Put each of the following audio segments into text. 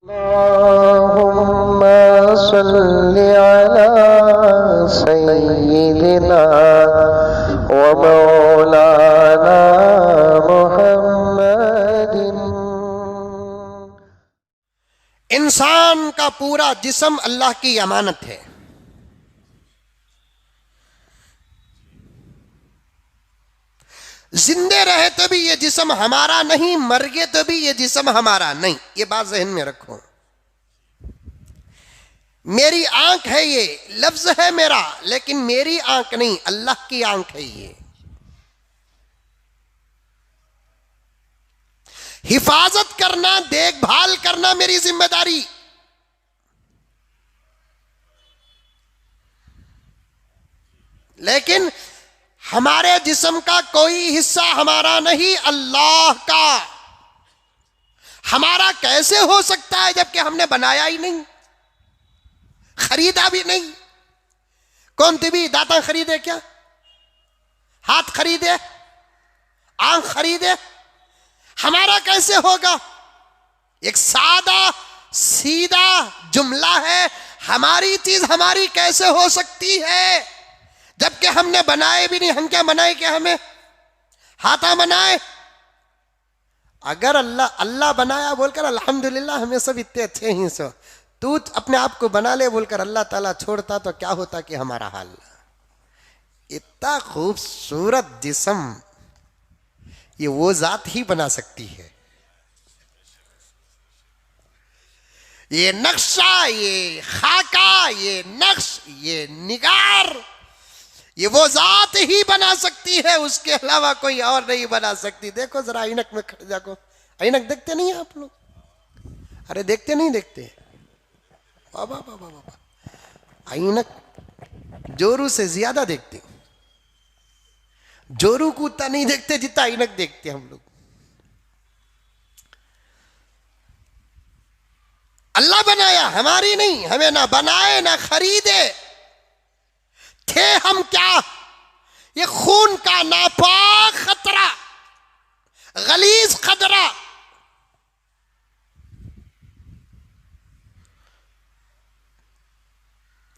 اللهم صل على سيدنا ومولانا محمد۔ انسان کا پورا جسم اللہ کی امانت ہے۔ زندے رہے تو بھی یہ جسم ہمارا نہیں، مر گئے تو بھی یہ جسم ہمارا نہیں، یہ بات ذہن میں رکھو۔ میری آنکھ ہے، یہ لفظ ہے میرا، لیکن میری آنکھ نہیں، اللہ کی آنکھ ہے۔ یہ حفاظت کرنا، دیکھ بھال کرنا میری ذمہ داری۔ لیکن ہمارے جسم کا کوئی حصہ ہمارا نہیں، اللہ کا۔ ہمارا کیسے ہو سکتا ہے جبکہ ہم نے بنایا ہی نہیں، خریدا بھی نہیں؟ کون طبی داتا خریدے کیا؟ ہاتھ خریدے؟ آنکھ خریدے؟ ہمارا کیسے ہوگا؟ ایک سادہ سیدھا جملہ ہے، ہماری چیز ہماری کیسے ہو سکتی ہے جبکہ ہم نے بنائے بھی نہیں؟ ہم کیا بنائے؟ کیا ہمیں ہاتھا بنائے؟ اگر اللہ بنایا بول کر الحمدللہ ہمیں سب اتنے اچھے ہی سو، تو اپنے آپ کو بنا لے بول کر اللہ تعالیٰ چھوڑتا تو کیا ہوتا کہ ہمارا حال؟ اتنا خوبصورت جسم یہ وہ ذات ہی بنا سکتی ہے۔ یہ نقشہ، یہ خاکہ، یہ نقش، یہ نگار، یہ وہ ذات ہی بنا سکتی ہے، اس کے علاوہ کوئی اور نہیں بنا سکتی۔ دیکھو ذرا اینک میں کھڑے جاکو، اینک دیکھتے نہیں آپ لوگ؟ ارے دیکھتے نہیں دیکھتے؟ بابا بابا بابا، اینک جورو سے زیادہ دیکھتے، جورو کو اتنا نہیں دیکھتے جتنا اینک دیکھتے ہم لوگ۔ اللہ بنایا، ہماری نہیں، ہمیں نہ بنائے نہ خریدے، تھے ہم کیا؟ یہ خون کا ناپاک خطرہ، غلیظ خطرہ۔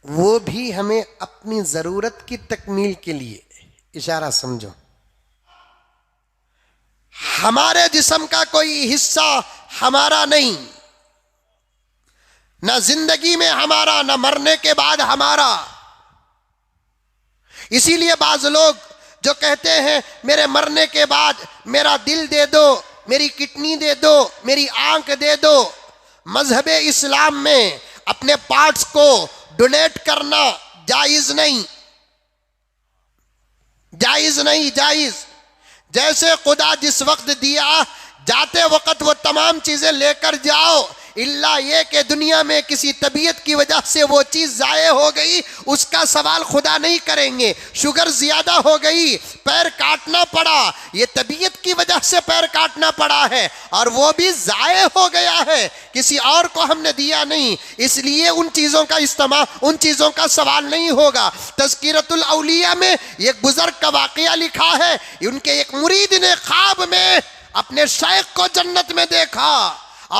وہ بھی ہمیں اپنی ضرورت کی تکمیل کے لیے، اشارہ سمجھو، ہمارے جسم کا کوئی حصہ ہمارا نہیں، نہ زندگی میں ہمارا، نہ مرنے کے بعد ہمارا۔ اسی لیے بعض لوگ جو کہتے ہیں میرے مرنے کے بعد میرا دل دے دو، میری کڈنی دے دو، میری آنکھ دے دو، مذہب اسلام میں اپنے پارٹس کو ڈونیٹ کرنا جائز نہیں، جائز نہیں، جائز۔ جیسے خدا جس وقت دیا، جاتے وقت وہ تمام چیزیں لے کر جاؤ، اللہ یہ کہ دنیا میں کسی طبیعت کی وجہ سے وہ چیز ضائع ہو گئی، اس کا سوال خدا نہیں کریں گے۔ شوگر زیادہ ہو گئی، پیر کاٹنا پڑا، یہ طبیعت کی وجہ سے پیر کاٹنا پڑا ہے اور وہ بھی ضائع ہو گیا ہے، کسی اور کو ہم نے دیا نہیں، اس لیے ان چیزوں کا استعمال، ان چیزوں کا سوال نہیں ہوگا۔ تذکرۃ الاولیاء میں ایک بزرگ کا واقعہ لکھا ہے، ان کے ایک مرید نے خواب میں اپنے شیخ کو جنت میں دیکھا،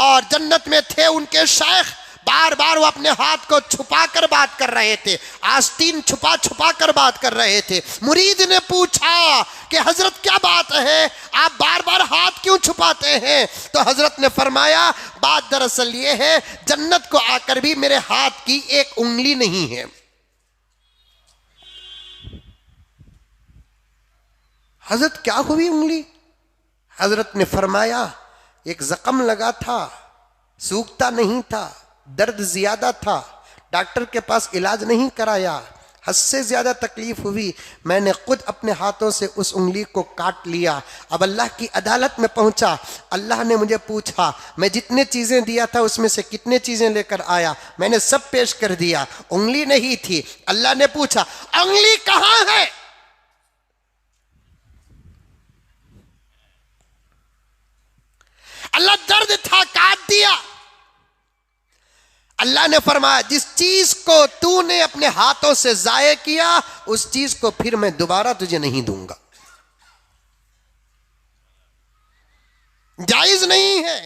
اور جنت میں تھے ان کے شیخ، بار بار وہ اپنے ہاتھ کو چھپا کر بات کر رہے تھے، آستین چھپا چھپا کر بات کر رہے تھے۔ مرید نے پوچھا کہ حضرت کیا بات ہے، آپ بار بار ہاتھ کیوں چھپاتے ہیں؟ تو حضرت نے فرمایا بات دراصل یہ ہے، جنت کو آ کر بھی میرے ہاتھ کی ایک انگلی نہیں ہے۔ حضرت کیا ہوئی انگلی؟ حضرت نے فرمایا ایک زخم لگا تھا، سوکھتا نہیں تھا، درد زیادہ تھا، ڈاکٹر کے پاس علاج نہیں کرایا، حد سے زیادہ تکلیف ہوئی، میں نے خود اپنے ہاتھوں سے اس انگلی کو کاٹ لیا۔ اب اللہ کی عدالت میں پہنچا، اللہ نے مجھے پوچھا میں جتنے چیزیں دیا تھا اس میں سے کتنے چیزیں لے کر آیا؟ میں نے سب پیش کر دیا، انگلی نہیں تھی۔ اللہ نے پوچھا انگلی کہاں ہے؟ اللہ درد تھا، کاٹ دیا۔ اللہ نے فرمایا جس چیز کو تو نے اپنے ہاتھوں سے ضائع کیا، اس چیز کو پھر میں دوبارہ تجھے نہیں دوں گا، جائز نہیں ہے۔